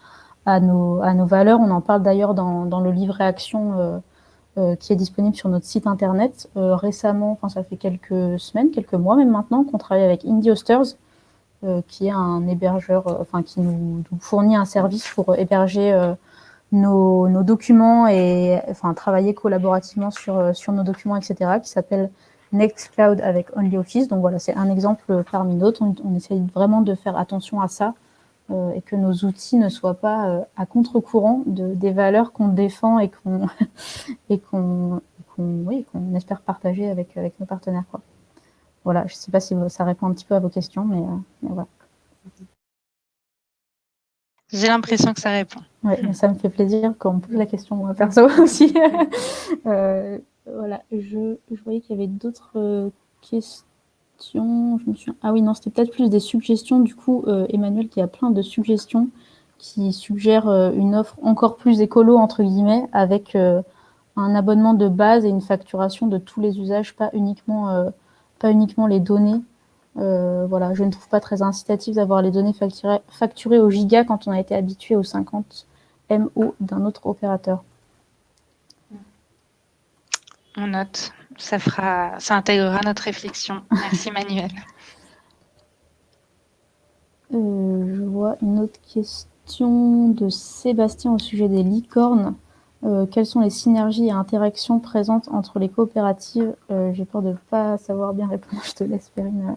à nos valeurs. On en parle d'ailleurs dans le livret action qui est disponible sur notre site internet. Récemment, enfin ça fait quelques semaines, quelques mois même maintenant, qu'on travaille avec Indie Hosters, qui est un hébergeur, enfin qui nous fournit un service pour héberger nos documents et enfin travailler collaborativement sur nos documents, etc., qui s'appelle Nextcloud avec OnlyOffice. Donc voilà, c'est un exemple parmi d'autres. On essaye vraiment de faire attention à ça et que nos outils ne soient pas à contre-courant des valeurs qu'on défend et qu'on et qu'on oui, qu'on espère partager avec nos partenaires, quoi. Voilà, je ne sais pas si ça répond un petit peu à vos questions, mais voilà. J'ai l'impression que ça répond. Ouais, ça me fait plaisir quand on me pose la question, moi, perso aussi. Voilà, je voyais qu'il y avait d'autres questions. Ah oui, non, c'était peut-être plus des suggestions. Du coup, Emmanuel, qui a plein de suggestions, qui suggère une offre encore plus écolo, entre guillemets, avec un abonnement de base et une facturation de tous les usages, pas uniquement les données. Voilà, je ne trouve pas très incitatif d'avoir les données facturées au giga quand on a été habitué aux 50 MO d'un autre opérateur. On note. Ça intégrera notre réflexion. Merci Manuel. Je vois une autre question de Sébastien au sujet des licornes. Quelles sont les synergies et interactions présentes entre les coopératives? J'ai peur de ne pas savoir bien répondre. Je te laisse, Perrine.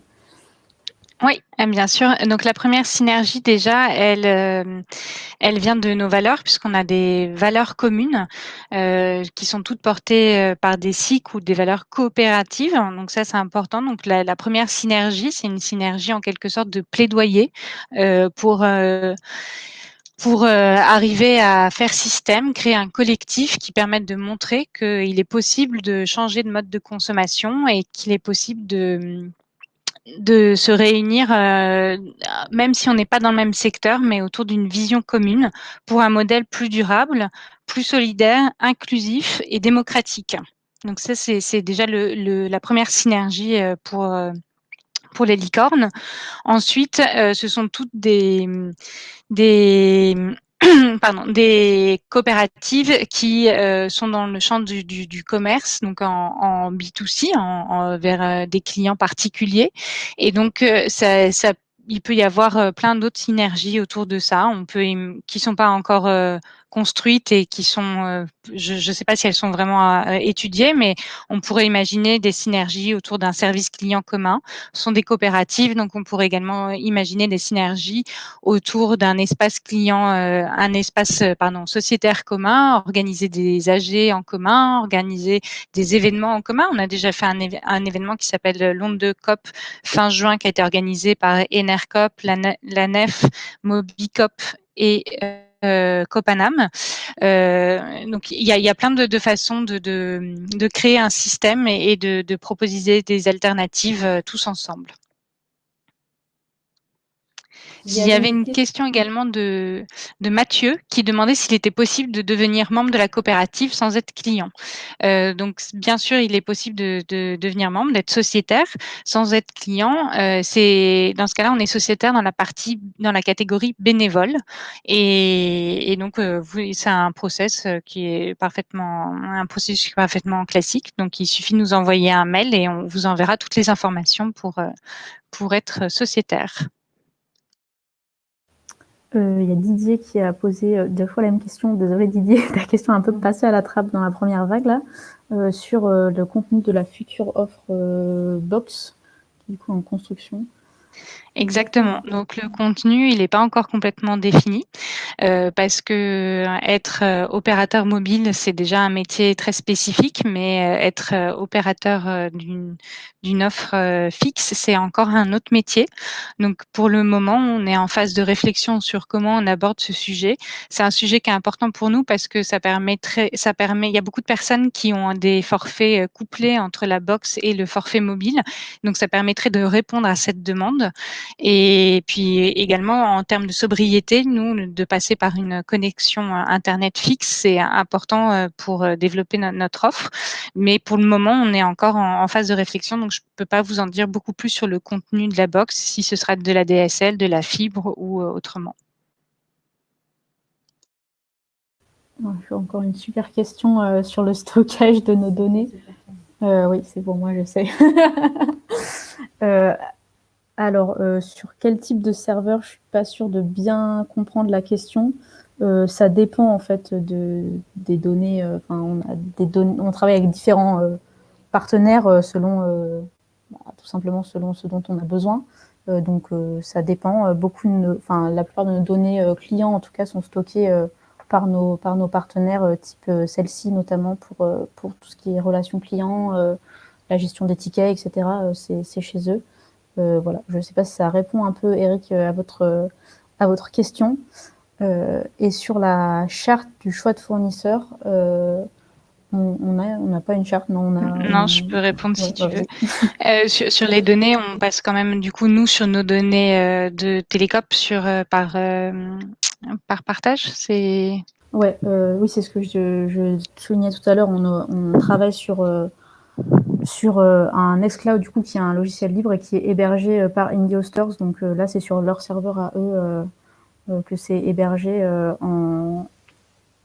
Oui, bien sûr. Donc la première synergie déjà, elle vient de nos valeurs puisqu'on a des valeurs communes qui sont toutes portées par des SIC ou des valeurs coopératives. Donc ça, c'est important. Donc la première synergie, c'est une synergie en quelque sorte de plaidoyer pour arriver à faire système, créer un collectif qui permette de montrer qu'il est possible de changer de mode de consommation et qu'il est possible de se réunir, même si on n'est pas dans le même secteur, mais autour d'une vision commune pour un modèle plus durable, plus solidaire, inclusif et démocratique. Donc ça, c'est déjà la première synergie pour les licornes. Ensuite, ce sont toutes des pardon, des coopératives qui sont dans le champ du commerce, donc en B2C, vers des clients particuliers. Et donc, il peut y avoir plein d'autres synergies autour de ça. Qui sont pas encore construites et qui sont, je ne sais pas si elles sont vraiment étudiées, mais on pourrait imaginer des synergies autour d'un service client commun. Ce sont des coopératives, donc on pourrait également imaginer des synergies autour d'un espace client, un espace sociétaire commun, organiser des AG en commun, organiser des événements en commun. On a déjà fait un événement qui s'appelle l'Onde de COP fin juin, qui a été organisé par Enercop, la NEF, Mobicop et Copanam. Donc il y a plein de façons de créer un système et de proposer des alternatives tous ensemble. Il y avait une question également de Mathieu qui demandait s'il était possible de devenir membre de la coopérative sans être client. Donc bien sûr, il est possible de devenir membre, d'être sociétaire sans être client. C'est dans ce cas-là, on est sociétaire dans la catégorie bénévole et donc c'est un process qui est un processus parfaitement classique. Donc il suffit de nous envoyer un mail et on vous enverra toutes les informations pour être sociétaire. Il y a Didier qui a posé 2 fois la même question. Désolée Didier, ta question a un peu passé à la trappe dans la première vague là, sur le contenu de la future offre box, du coup en construction. Exactement. Donc le contenu, il n'est pas encore complètement défini parce que être opérateur mobile, c'est déjà un métier très spécifique, mais être opérateur d'une offre fixe, c'est encore un autre métier. Donc pour le moment, on est en phase de réflexion sur comment on aborde ce sujet. C'est un sujet qui est important pour nous parce que il y a beaucoup de personnes qui ont des forfaits couplés entre la box et le forfait mobile. Donc ça permettrait de répondre à cette demande. Et puis également en termes de sobriété, nous, de passer par une connexion Internet fixe, c'est important pour développer notre offre. Mais pour le moment, on est encore en phase de réflexion, donc je ne peux pas vous en dire beaucoup plus sur le contenu de la box, si ce sera de la DSL, de la fibre ou autrement. J'ai encore une super question sur le stockage de nos données. Oui, c'est pour moi, je sais. Alors, sur quel type de serveur, je suis pas sûre de bien comprendre la question. Ça dépend en fait des données. On travaille avec différents partenaires selon, tout simplement selon ce dont on a besoin. Donc, ça dépend. La plupart de nos données clients, en tout cas, sont stockées par nos partenaires, type celle-ci notamment pour tout ce qui est relations clients, la gestion des tickets, etc. C'est chez eux. Voilà, je ne sais pas si ça répond un peu, Eric, à votre question. Et sur la charte du choix de fournisseur, on n'a pas une charte, non. Non, je peux répondre si tu veux. Oui. Sur les données, on passe quand même du coup nous sur nos données de Télécop par partage. Ouais, oui, c'est ce que je soulignais tout à l'heure. On travaille sur un Nextcloud du coup qui est un logiciel libre et qui est hébergé par Indie Hosters. Donc là, c'est sur leur serveur à eux que c'est hébergé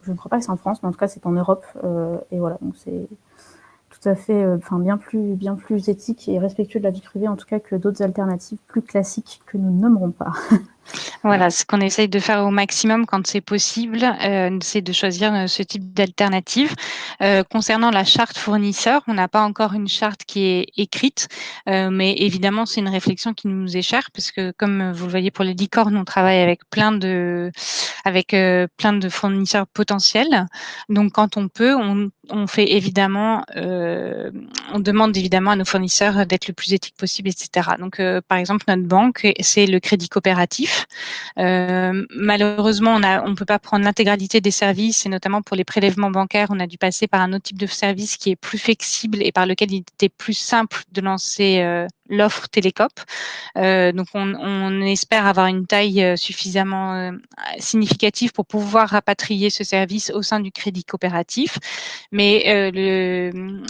je ne crois pas que c'est en France, mais en tout cas c'est en Europe. Et voilà, donc c'est tout à fait, bien plus éthique et respectueux de la vie privée en tout cas que d'autres alternatives plus classiques que nous nommerons pas. Voilà, ce qu'on essaye de faire au maximum quand c'est possible, c'est de choisir ce type d'alternative. Concernant la charte fournisseur, on n'a pas encore une charte qui est écrite, mais évidemment, c'est une réflexion qui nous est chère parce que, comme vous le voyez pour les licornes, on travaille avec plein de fournisseurs potentiels. Donc, quand on peut, on fait évidemment, on demande évidemment à nos fournisseurs d'être le plus éthique possible, etc. Donc, par exemple, notre banque, c'est le Crédit Coopératif. Malheureusement, on peut pas prendre l'intégralité des services et notamment pour les prélèvements bancaires, on a dû passer par un autre type de service qui est plus flexible et par lequel il était plus simple de lancer l'offre Télécop. Donc, on espère avoir une taille suffisamment significative pour pouvoir rapatrier ce service au sein du crédit coopératif. Mais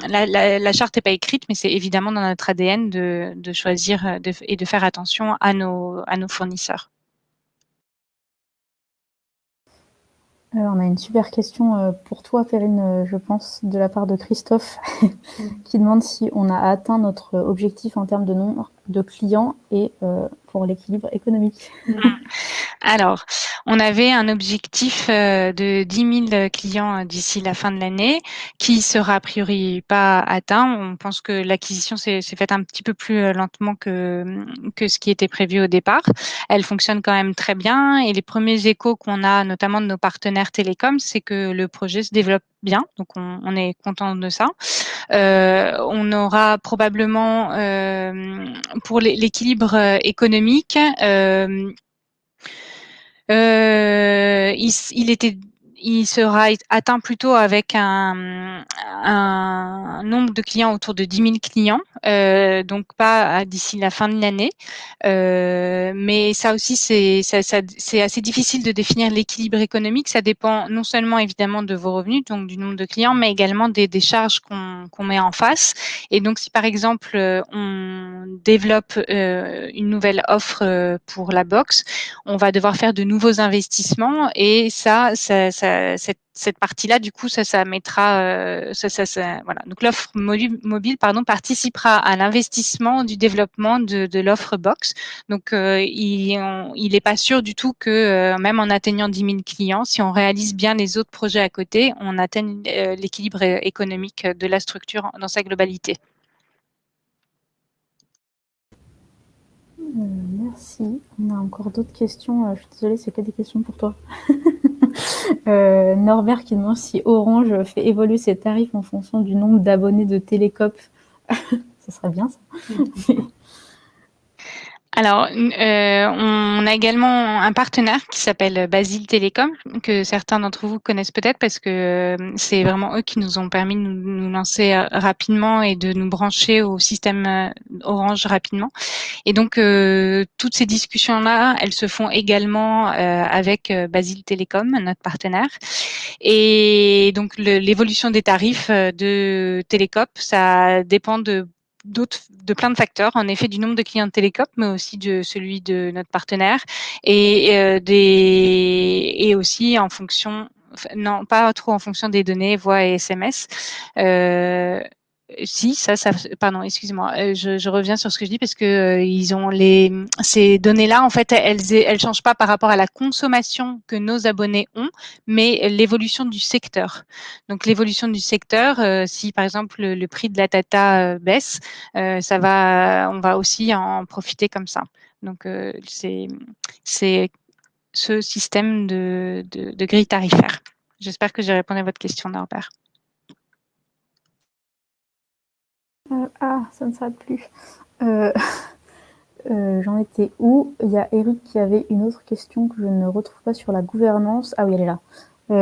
la charte n'est pas écrite, mais c'est évidemment dans notre ADN de choisir et de faire attention à nos fournisseurs. On a une super question pour toi, Perrine, je pense, de la part de Christophe, qui demande si on a atteint notre objectif en termes de nombre de clients et pour l'équilibre économique. Alors, on avait un objectif de 10 000 clients d'ici la fin de l'année, qui sera a priori pas atteint. On pense que l'acquisition s'est faite un petit peu plus lentement que ce qui était prévu au départ. Elle fonctionne quand même très bien et les premiers échos qu'on a, notamment de nos partenaires télécoms, c'est que le projet se développe bien. Donc, on est content de ça. On aura probablement pour l'équilibre économique, il il sera atteint plutôt avec un nombre de clients autour de 10 000 clients, donc pas d'ici la fin de l'année. Mais ça aussi, c'est assez difficile de définir l'équilibre économique. Ça dépend non seulement évidemment de vos revenus, donc du nombre de clients, mais également des charges qu'on met en face. Et donc, si par exemple, on développe une nouvelle offre pour la box, on va devoir faire de nouveaux investissements et cette partie-là, du coup, ça mettra, voilà. Donc l'offre mobile, pardon, participera à l'investissement du développement de l'offre box. Donc il n'est pas sûr du tout que même en atteignant 10 000 clients, si on réalise bien les autres projets à côté, on atteigne l'équilibre économique de la structure dans sa globalité. Merci. On a encore d'autres questions. Je suis désolée, c'est que des questions pour toi. Norbert qui demande si Orange fait évoluer ses tarifs en fonction du nombre d'abonnés de Télécope. Ça serait bien, ça. Alors, on a également un partenaire qui s'appelle Basile Télécom, que certains d'entre vous connaissent peut-être parce que c'est vraiment eux qui nous ont permis de nous lancer rapidement et de nous brancher au système Orange rapidement. Et donc, toutes ces discussions-là, elles se font également avec Basile Télécom, notre partenaire. Et donc, l'évolution des tarifs de Télécop, ça dépend de plein de facteurs, en effet du nombre de clients de Télécop, mais aussi de celui de notre partenaire et aussi en fonction, non pas trop en fonction des données voix et SMS. Si ça, pardon, excuse-moi, je reviens sur ce que je dis parce que ils ont ces données-là, en fait, elles changent pas par rapport à la consommation que nos abonnés ont, mais l'évolution du secteur. Donc l'évolution du secteur, si par exemple le prix de la data baisse, on va aussi en profiter comme ça. Donc c'est ce système de grille tarifaire. J'espère que j'ai répondu à votre question, Norbert. Ça ne s'arrête plus. J'en étais où? Il y a Eric qui avait une autre question que je ne retrouve pas sur la gouvernance. Ah oui, elle est là.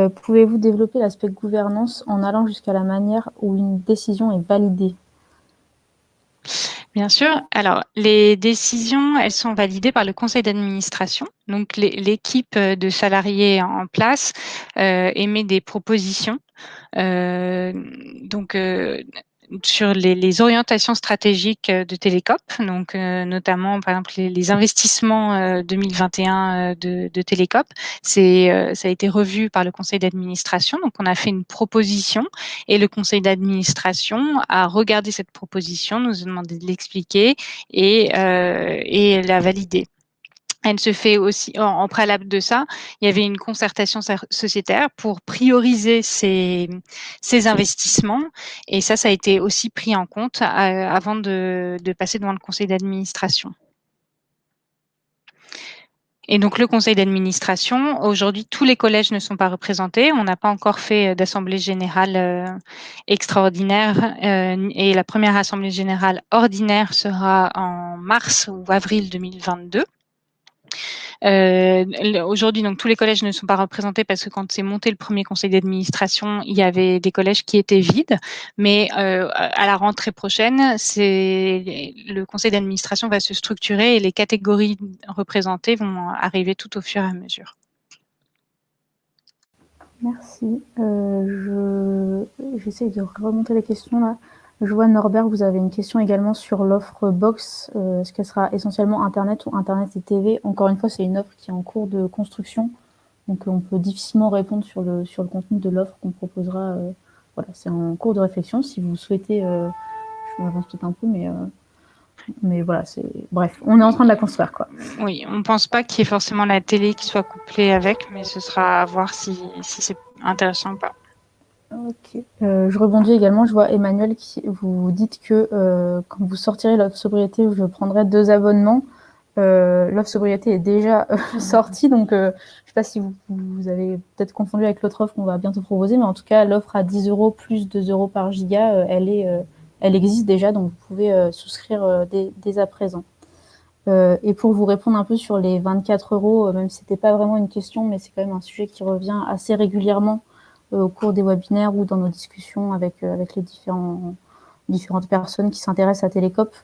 Pouvez-vous développer l'aspect gouvernance en allant jusqu'à la manière où une décision est validée? Bien sûr. Alors, les décisions, elles sont validées par le conseil d'administration. Donc, l'équipe de salariés en place émet des propositions. Donc, sur les orientations stratégiques de Télécope, donc notamment par exemple les investissements 2021 de Télécope, ça a été revu par le conseil d'administration. Donc on a fait une proposition et le conseil d'administration a regardé cette proposition, nous a demandé de l'expliquer et l'a validée. Elle se fait aussi en préalable de ça, il y avait une concertation sociétaire pour prioriser ces investissements et ça a été aussi pris en compte avant de passer devant le conseil d'administration. Et donc le conseil d'administration, aujourd'hui tous les collèges ne sont pas représentés, on n'a pas encore fait d'assemblée générale extraordinaire et la première assemblée générale ordinaire sera en mars ou avril 2022. Aujourd'hui, donc tous les collèges ne sont pas représentés parce que quand c'est monté le premier conseil d'administration, il y avait des collèges qui étaient vides. Mais à la rentrée prochaine, le conseil d'administration va se structurer et les catégories représentées vont arriver tout au fur et à mesure. Merci. J'essaie de remonter les questions là. Je vois Norbert, vous avez une question également sur l'offre box. Est-ce qu'elle sera essentiellement Internet ou Internet et TV? Encore une fois, c'est une offre qui est en cours de construction, donc on peut difficilement répondre sur le contenu de l'offre qu'on proposera. Voilà, c'est en cours de réflexion. Si vous souhaitez, je m'avance peut-être un peu, mais voilà, bref, on est en train de la construire, quoi. Oui, on ne pense pas qu'il y ait forcément la télé qui soit couplée avec, mais ce sera à voir si c'est intéressant ou pas. Ok. Je rebondis également, je vois Emmanuel qui vous dites que quand vous sortirez l'offre sobriété, je prendrai 2 abonnements. L'offre sobriété est déjà sortie, donc je ne sais pas si vous avez peut-être confondu avec l'autre offre qu'on va bientôt proposer, mais en tout cas l'offre à 10 € plus 2 € par giga, elle existe déjà, donc vous pouvez souscrire dès à présent. Et pour vous répondre un peu sur les 24 €, même si c'était pas vraiment une question, mais c'est quand même un sujet qui revient assez régulièrement au cours des webinaires ou dans nos discussions avec les différentes personnes qui s'intéressent à Télécope.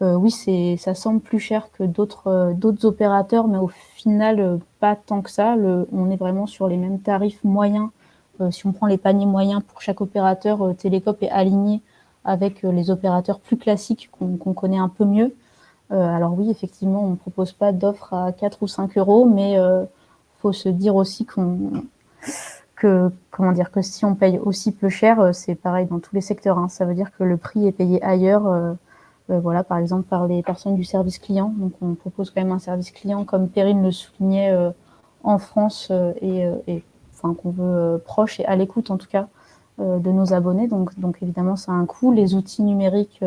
Oui, ça semble plus cher que d'autres opérateurs, mais au final, pas tant que ça. On est vraiment sur les mêmes tarifs moyens. Si on prend les paniers moyens pour chaque opérateur, Télécope est aligné avec les opérateurs plus classiques qu'on connaît un peu mieux. Alors oui, effectivement, on ne propose pas d'offres à 4 ou 5 euros, mais faut se dire aussi que si on paye aussi peu cher, c'est pareil dans tous les secteurs, hein. Ça veut dire que le prix est payé ailleurs, voilà, par exemple par les personnes du service client. Donc on propose quand même un service client, comme Perrine le soulignait, en France, et enfin qu'on veut proche et à l'écoute en tout cas de nos abonnés. Donc évidemment, ça a un coût. Les outils numériques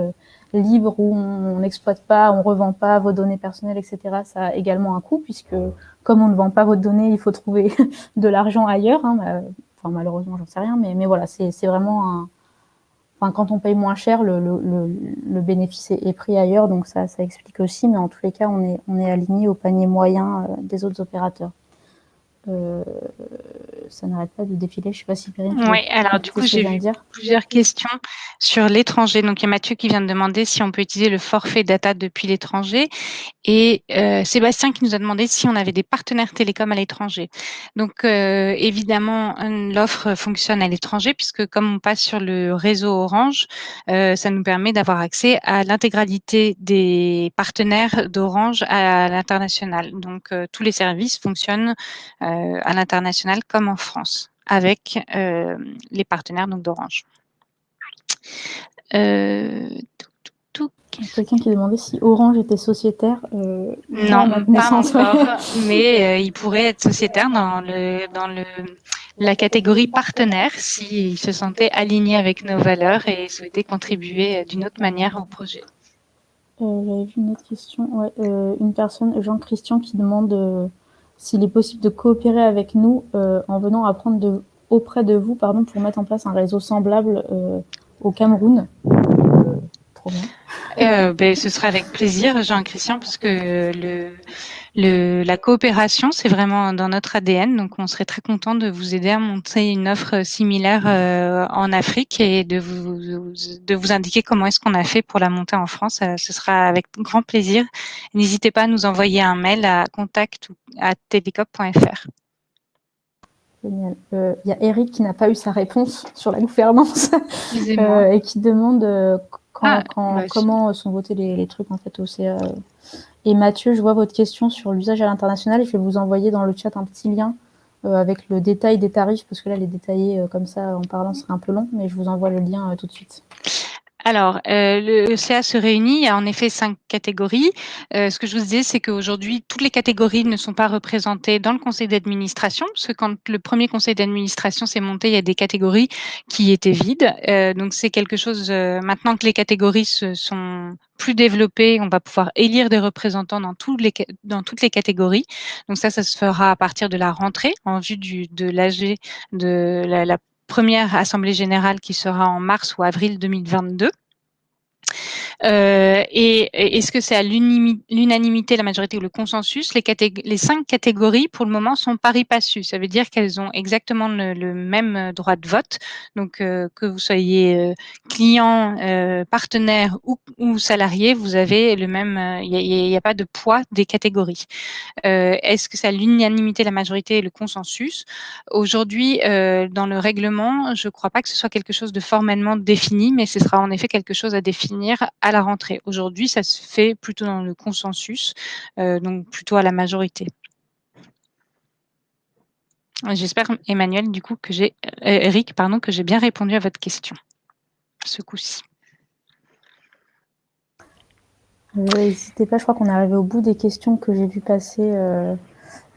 libres où on n'exploite pas, on revend pas vos données personnelles, etc., ça a également un coût, puisque comme on ne vend pas votre donnée, il faut trouver de l'argent ailleurs. Hein. Enfin, malheureusement, j'en sais rien, mais voilà, c'est vraiment un. Enfin, quand on paye moins cher, le bénéfice est pris ailleurs, donc ça explique aussi. Mais en tous les cas, on est aligné au panier moyen des autres opérateurs. Euh, Ça n'arrête pas de défiler. Je ne sais pas si Perrine, tu veux Oui, alors du compléter coup, ce que je j'ai viens de vu dire. plusieurs questions sur l'étranger. Donc, il y a Mathieu qui vient de demander si on peut utiliser le forfait data depuis l'étranger. Et Sébastien qui nous a demandé si on avait des partenaires télécoms à l'étranger. Donc évidemment, l'offre fonctionne à l'étranger puisque comme on passe sur le réseau Orange, ça nous permet d'avoir accès à l'intégralité des partenaires d'Orange à l'international. Donc tous les services fonctionnent à l'international comme en France avec les partenaires donc d'Orange. Quelqu'un qui demandait si Orange était sociétaire. Pas à ma Non, pas connaissance. Ouais. encore, mais il pourrait être sociétaire la catégorie partenaire s'il se sentait aligné avec nos valeurs et souhaitait contribuer d'une autre manière au projet. J'avais vu une autre question. Ouais, une personne, Jean-Christian, qui demande s'il est possible de coopérer avec nous en venant apprendre auprès de vous, pardon, pour mettre en place un réseau semblable au Cameroun. Trop bien. Ce sera avec plaisir, Jean-Christian, parce que la coopération, c'est vraiment dans notre ADN. Donc, on serait très content de vous aider à monter une offre similaire en Afrique et de vous indiquer comment est-ce qu'on a fait pour la monter en France. Ce sera avec grand plaisir. N'hésitez pas à nous envoyer un mail à contact@telecop.fr. Génial. Il y a Eric qui n'a pas eu sa réponse sur la gouvernance Excusez-moi. et qui demande Ah, bah, comment sont votés les trucs en fait au CA. Et Mathieu, je vois votre question sur l'usage à l'international. Je vais vous envoyer dans le chat un petit lien avec le détail des tarifs, parce que là, les détailler comme ça en parlant serait un peu long, mais je vous envoie le lien tout de suite. Alors, le CA se réunit, il y a en effet 5 catégories. Ce que je vous disais, c'est qu'aujourd'hui, toutes les catégories ne sont pas représentées dans le conseil d'administration, parce que quand le premier conseil d'administration s'est monté, il y a des catégories qui étaient vides. Donc c'est quelque chose, maintenant que les catégories se sont plus développées, on va pouvoir élire des représentants dans toutes les catégories. Donc ça se fera à partir de la rentrée, en vue de l'AG, de la première assemblée générale qui sera en mars ou avril 2022. Et est-ce que c'est à l'unanimité, la majorité ou le consensus? Les 5 catégories, pour le moment, sont pari passu. Ça veut dire qu'elles ont exactement le même droit de vote. Donc, que vous soyez client, partenaire ou salarié, vous avez le même. Il n'y a pas de poids des catégories. Est-ce que c'est à l'unanimité, la majorité et le consensus? Aujourd'hui, dans le règlement, je ne crois pas que ce soit quelque chose de formellement défini, mais ce sera en effet quelque chose à définir à la rentrée. Aujourd'hui, ça se fait plutôt dans le consensus, donc plutôt à la majorité. J'espère, Emmanuel, du coup, Eric, pardon, que j'ai bien répondu à votre question ce coup-ci. N'hésitez pas, je crois qu'on est arrivé au bout des questions que j'ai vu passer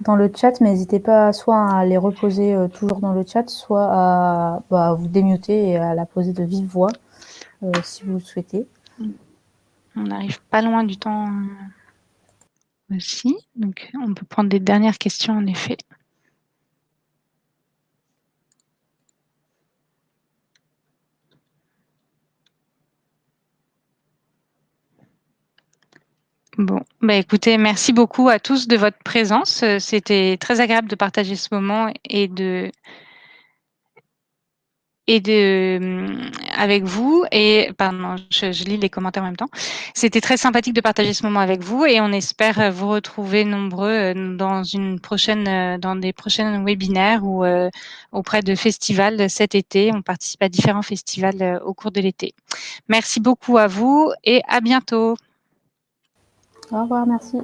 dans le chat, mais n'hésitez pas soit à les reposer toujours dans le chat, soit à vous démuter et à la poser de vive voix si vous le souhaitez. On n'arrive pas loin du temps aussi, donc on peut prendre des dernières questions en effet. Bon, bah, écoutez, merci beaucoup à tous de votre présence. C'était très agréable de partager ce moment avec vous et pardon, je lis les commentaires en même temps. C'était très sympathique de partager ce moment avec vous et on espère vous retrouver nombreux dans dans des prochains webinaires ou auprès de festivals cet été. On participe à différents festivals au cours de l'été. Merci beaucoup à vous et à bientôt. Au revoir, merci.